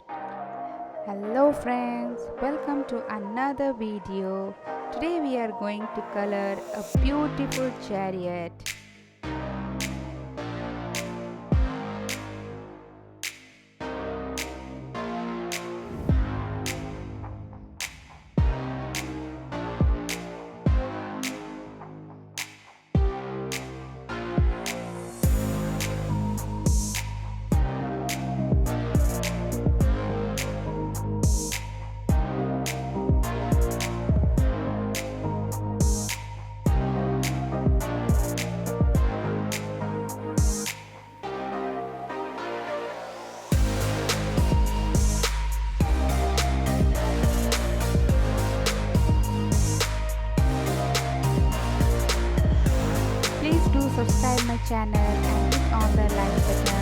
Hello friends, welcome to another video. Today we are going to color a beautiful chariot. Please do subscribe my channel and click on the like button